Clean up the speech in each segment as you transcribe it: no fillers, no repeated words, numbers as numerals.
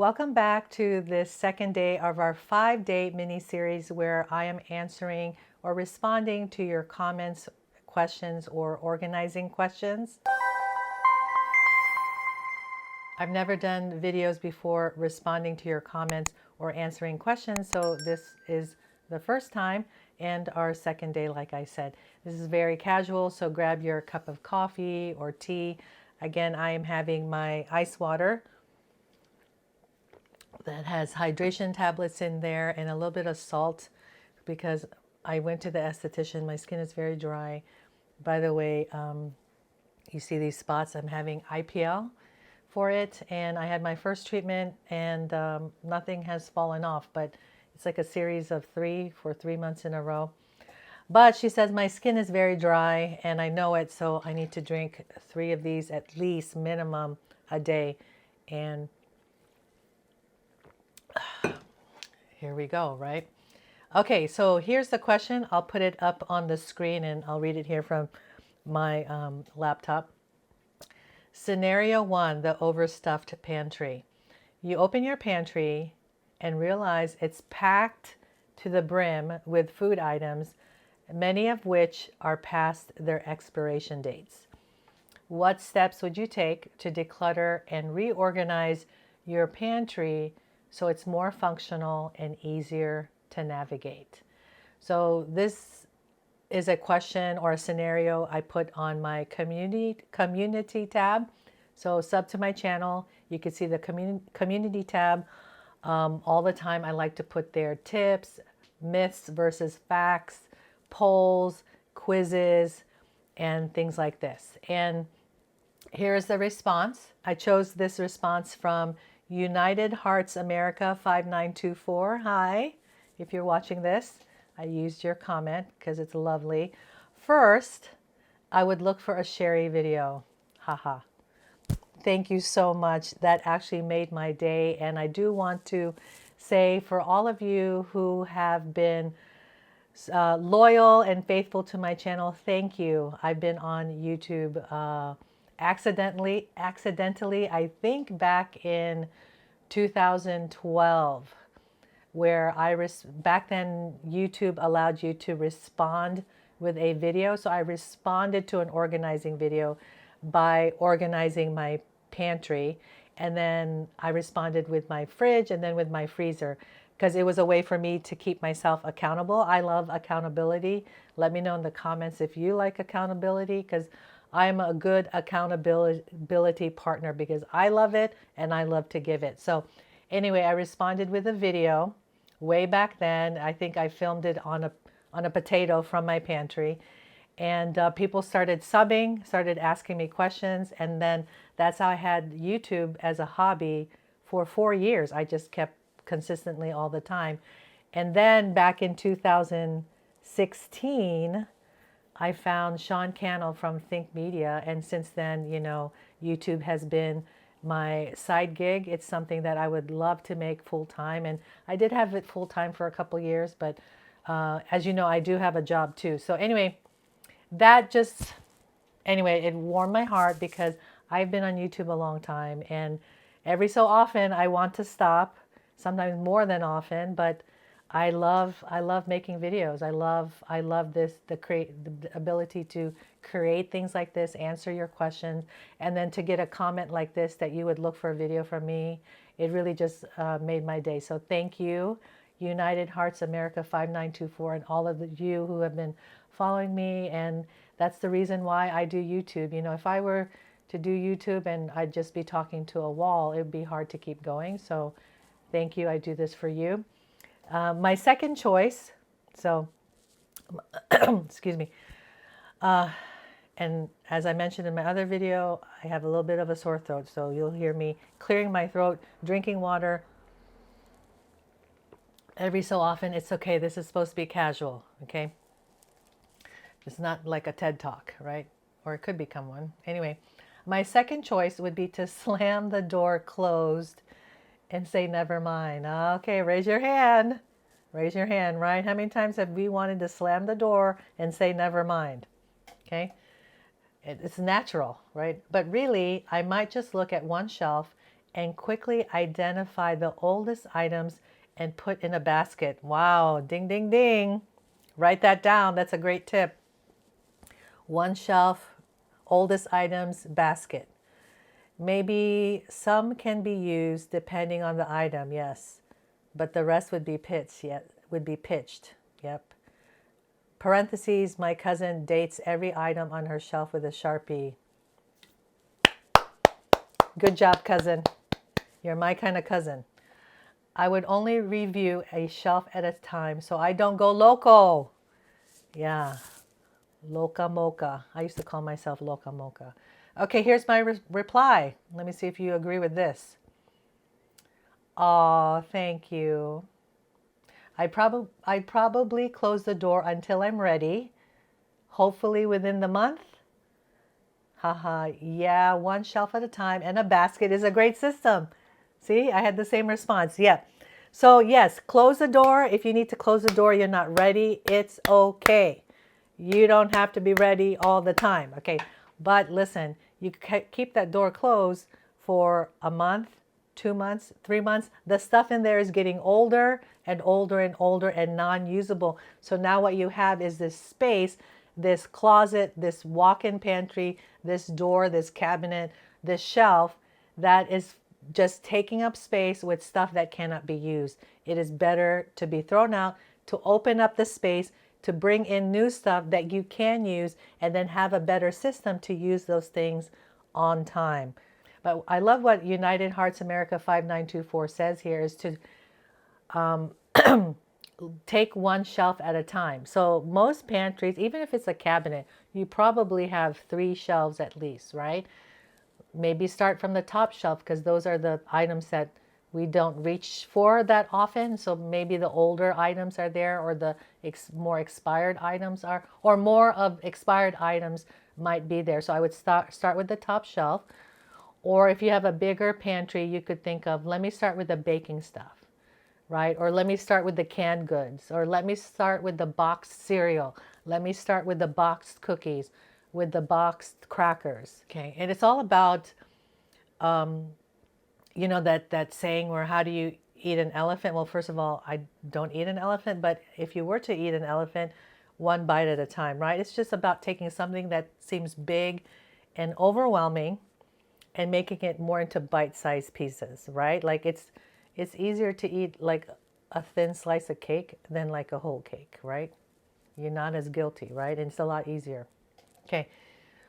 Welcome back to this second day of our 5-day mini-series where I am answering or responding to your comments, questions, or organizing questions. I've never done videos before responding to your comments or answering questions, so this is the first time and our second day, like I said. This is very casual, so grab your cup of coffee or tea. Again, I am having my ice water that has hydration tablets in there and a little bit of salt because I went to the esthetician. My skin is very dry. By the way, you see these spots. I'm having IPL for it, and I had my first treatment and nothing has fallen off, but it's like a series of 3 for 3 months in a row. But she says my skin is very dry and I know it, so I need to drink 3 of these at least minimum a day. And here we go, right? Okay, so here's the question. I'll put it up on the screen and I'll read it here from my laptop. Scenario 1, the overstuffed pantry. You open your pantry and realize it's packed to the brim with food items, many of which are past their expiration dates. What steps would you take to declutter and reorganize your pantry so it's more functional and easier to navigate? So this is a question or a scenario I put on my community tab. So sub to my channel, you can see the community tab. All the time I like to put there tips, myths versus facts, polls, quizzes, and things like this. And here is the response. I chose this response from United Hearts America 5924. Hi, if you're watching this, I used your comment because it's lovely. First, I would look for a Sherry video. Haha. Thank you so much. That actually made my day. And I do want to say for all of you who have been loyal and faithful to my channel, thank you. I've been on YouTube accidentally, I think back in 2012, where back then YouTube allowed you to respond with a video. So I responded to an organizing video by organizing my pantry, and then I responded with my fridge and then with my freezer, because it was a way for me to keep myself accountable. I love accountability. Let me know in the comments if you like accountability, because I'm a good accountability partner because I love it and I love to give it. So anyway, I responded with a video way back then. I think I filmed it on a potato from my pantry. And people started subbing, started asking me questions. And then that's how I had YouTube as a hobby for 4 years. I just kept consistently all the time. And then back in 2016, I found Sean Cannell from Think Media. And since then, you know, YouTube has been my side gig. It's something that I would love to make full time. And I did have it full time for a couple years, but as you know, I do have a job too. So anyway, it warmed my heart because I've been on YouTube a long time, and every so often I want to stop, sometimes more than often, but I love making videos. I love the ability to create things like this, answer your questions, and then to get a comment like this that you would look for a video from me. It really just made my day. So thank you, United Hearts America 5924, and all of you who have been following me. And that's the reason why I do YouTube. You know, if I were to do YouTube and I'd just be talking to a wall, it would be hard to keep going. So thank you. I do this for you. My second choice, so excuse me, and as I mentioned in my other video, I have a little bit of a sore throat, so you'll hear me clearing my throat, drinking water every so often. It's okay. This is supposed to be casual, okay? It's not like a TED Talk, right? Or it could become one. Anyway, my second choice would be to slam the door closed and say, never mind. Okay, raise your hand. Raise your hand, right? How many times have we wanted to slam the door and say, never mind? Okay, it's natural, right? But really, I might just look at one shelf and quickly identify the oldest items and put in a basket. Wow, ding, ding, ding. Write that down. That's a great tip. One shelf, oldest items, basket. Maybe some can be used depending on the item, yes, but the rest would be pitched. Yep. Parentheses, my cousin dates every item on her shelf with a Sharpie. Good job, cousin. You're my kind of cousin. I would only review a shelf at a time so I don't go loco. Yeah, loca mocha. I used to call myself loca mocha. Okay, here's my reply. Let me see if you agree with this. Oh, thank you. I'd probably close the door until I'm ready, hopefully within the month. Haha, yeah, one shelf at a time, and a basket is a great system. See, I had the same response. Yeah. So yes, close the door. If you need to close the door, you're not ready, it's okay. You don't have to be ready all the time. Okay. But listen, you keep that door closed for a month, 2 months, 3 months. The stuff in there is getting older and older and older and non-usable. So now what you have is this space, this closet, this walk-in pantry, this door, this cabinet, this shelf that is just taking up space with stuff that cannot be used. It is better to be thrown out, to open up the space, to bring in new stuff that you can use, and then have a better system to use those things on time. But I love what United Hearts America 5924 says here is to take one shelf at a time. So most pantries, even if it's a cabinet, you probably have 3 shelves at least, right? Maybe start from the top shelf because those are the items that we don't reach for that often. So maybe the older items are there, or the more expired items are, or more of expired items might be there. So I would start with the top shelf. Or if you have a bigger pantry, you could think of, let me start with the baking stuff, right? Or let me start with the canned goods, or let me start with the boxed cereal. Let me start with the boxed cookies, with the boxed crackers. Okay, and it's all about, you know, that saying where how do you eat an elephant? Well, first of all, I don't eat an elephant, but if you were to eat an elephant, one bite at a time, right? It's just about taking something that seems big and overwhelming and making it more into bite-sized pieces, right? Like it's easier to eat like a thin slice of cake than like a whole cake, right? You're not as guilty, right? And it's a lot easier. Okay,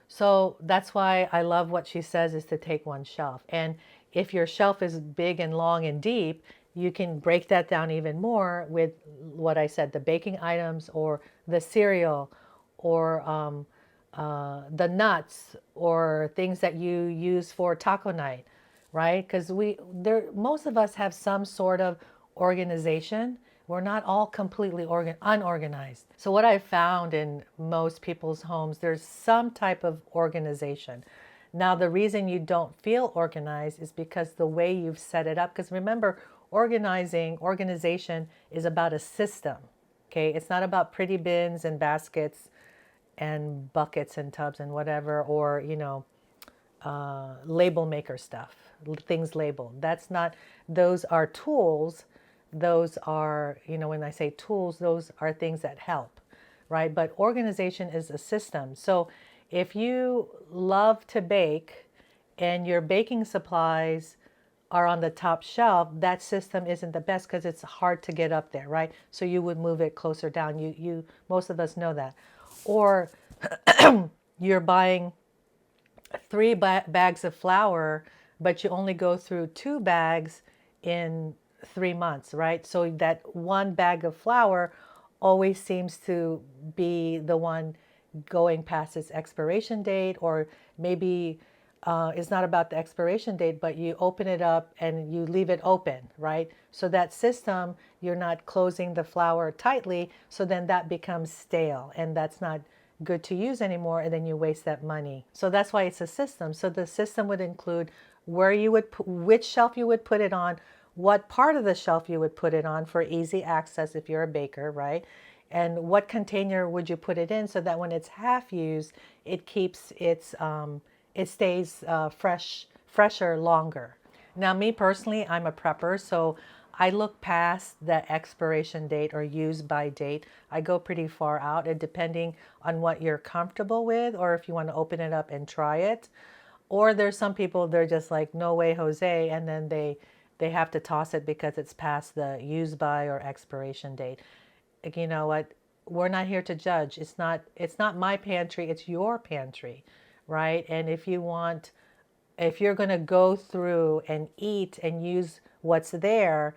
so that's why I love what she says is to take one shelf. And if your shelf is big and long and deep, you can break that down even more with what I said, the baking items or the cereal or the nuts or things that you use for taco night, right? Because most of us have some sort of organization. We're not all completely unorganized. So what I've found in most people's homes, there's some type of organization. Now, the reason you don't feel organized is because the way you've set it up. Because remember, organization is about a system. Okay, it's not about pretty bins and baskets and buckets and tubs and whatever, or label maker stuff, things labeled. That's not, those are tools. Those are, when I say tools, those are things that help, right? But organization is a system. So if you love to bake and your baking supplies are on the top shelf, that system isn't the best because it's hard to get up there, right? So you would move it closer down. Most of us know that. Or you're buying 3 bags of flour, but you only go through 2 bags in 3 months, right? So that 1 bag of flour always seems to be the one going past its expiration date, or maybe it's not about the expiration date, but you open it up and you leave it open, right? So that system, you're not closing the flour tightly, so then that becomes stale, and that's not good to use anymore, and then you waste that money. So that's why it's a system. So the system would include where you would which shelf you would put it on, what part of the shelf you would put it on for easy access if you're a baker, right? And what container would you put it in so that when it's half used, it keeps its it stays fresher longer. Now, me personally, I'm a prepper, so I look past the expiration date or use by date. I go pretty far out, and depending on what you're comfortable with, or if you want to open it up and try it. Or there's some people, they're just like, no way, Jose, and then they have to toss it because it's past the use by or expiration date. Like, you know what? We're not here to judge. It's not my pantry, it's your pantry, right? And if you're going to go through and eat and use what's there,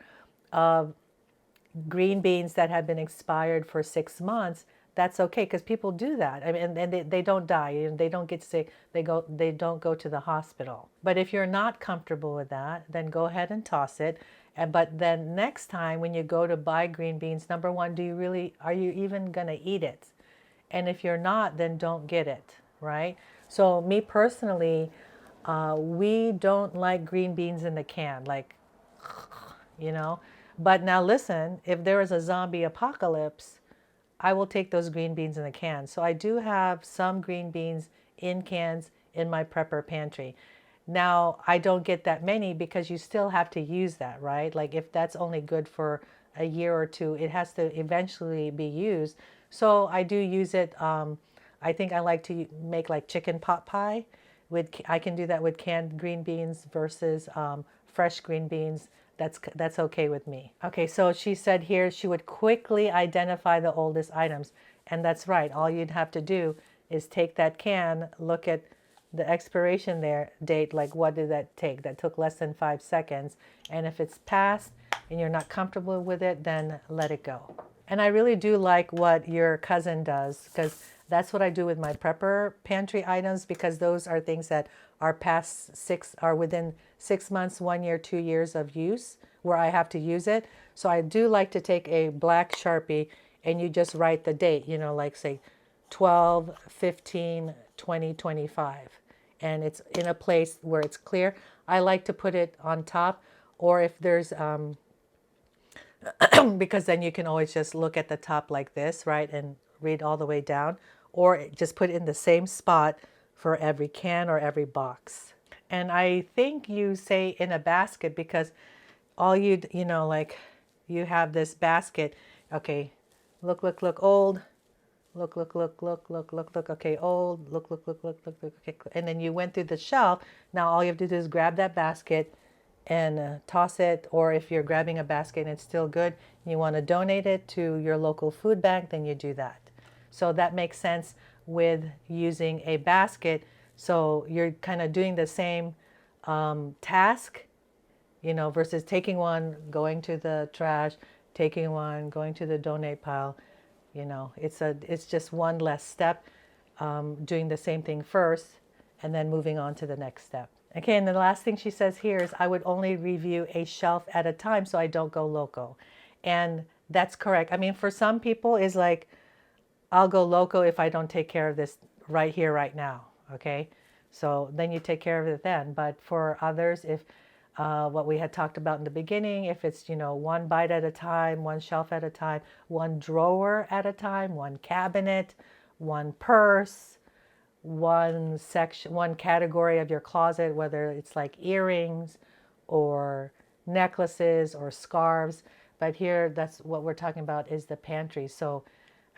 green beans that have been expired for 6 months, that's okay, because people do that. I mean, and they don't die, and they don't get sick. They don't go to the hospital. But if you're not comfortable with that, then go ahead and toss it. But then next time when you go to buy green beans, number one, are you even going to eat it? And if you're not, then don't get it, right? So me personally, we don't like green beans in the can, like, you know. But now listen, if there is a zombie apocalypse, I will take those green beans in a can. So I do have some green beans in cans in my prepper pantry. Now, I don't get that many because you still have to use that, right? Like if that's only good for a year or two, it has to eventually be used. So I do use it. I think I like to make like chicken pot pie. I can do that with canned green beans versus fresh green beans. That's okay with me. Okay, so she said here she would quickly identify the oldest items. And that's right. All you'd have to do is take that can, look at the expiration date, like what did that take? That took less than 5 seconds. And if it's past and you're not comfortable with it, then let it go. And I really do like what your cousin does, because that's what I do with my prepper pantry items, because those are things that are within 6 months, 1 year, 2 years of use where I have to use it. So I do like to take a black Sharpie and you just write the date, like say 12, 15, 20, 25. And it's in a place where it's clear. I like to put it on top, or if there's, because then you can always just look at the top like this, right? And read all the way down, or just put it in the same spot for every can or every box. And I think you say in a basket because like you have this basket. Okay, look, old. Look. Okay, old. Look. Okay, and then you went through the shelf. Now all you have to do is grab that basket and toss it. Or if you're grabbing a basket and it's still good, you want to donate it to your local food bank, then you do that. So that makes sense with using a basket. So you're kind of doing the same task, versus taking one, going to the trash, taking one, going to the donate pile. It's just one less step, doing the same thing first and then moving on to the next step. Okay, and the last thing she says here is I would only review a shelf at a time so I don't go loco. And that's correct. I mean, for some people it's like, I'll go loco if I don't take care of this right here, right now. Okay, so then you take care of it then. But for others, if what we had talked about in the beginning, if it's, one bite at a time, one shelf at a time, one drawer at a time, one cabinet, one purse, one section, one category of your closet, whether it's like earrings or necklaces or scarves. But here, that's what we're talking about, is the pantry. So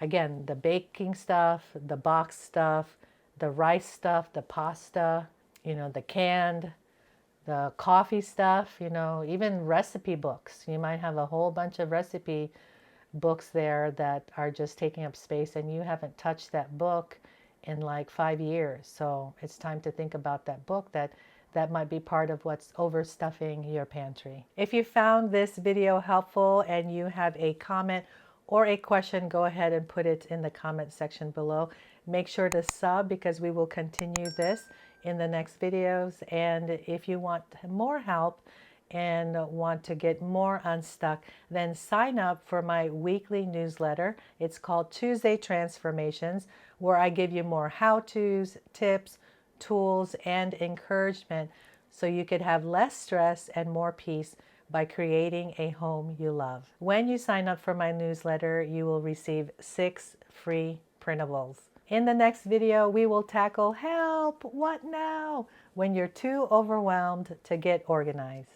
again, the baking stuff, the box stuff, the rice stuff, the pasta, the canned, the coffee stuff, even recipe books. You might have a whole bunch of recipe books there that are just taking up space and you haven't touched that book in like 5 years. So it's time to think about that book that might be part of what's overstuffing your pantry. If you found this video helpful and you have a comment or a question, go ahead and put it in the comment section below. Make sure to sub because we will continue this in the next videos. And if you want more help and want to get more unstuck, then sign up for my weekly newsletter. It's called Tuesday Transformations, where I give you more how-tos, tips, tools, and encouragement so you could have less stress and more peace by creating a home you love. When you sign up for my newsletter, you will receive 6 free printables. In the next video, we will tackle help, what now, when you're too overwhelmed to get organized.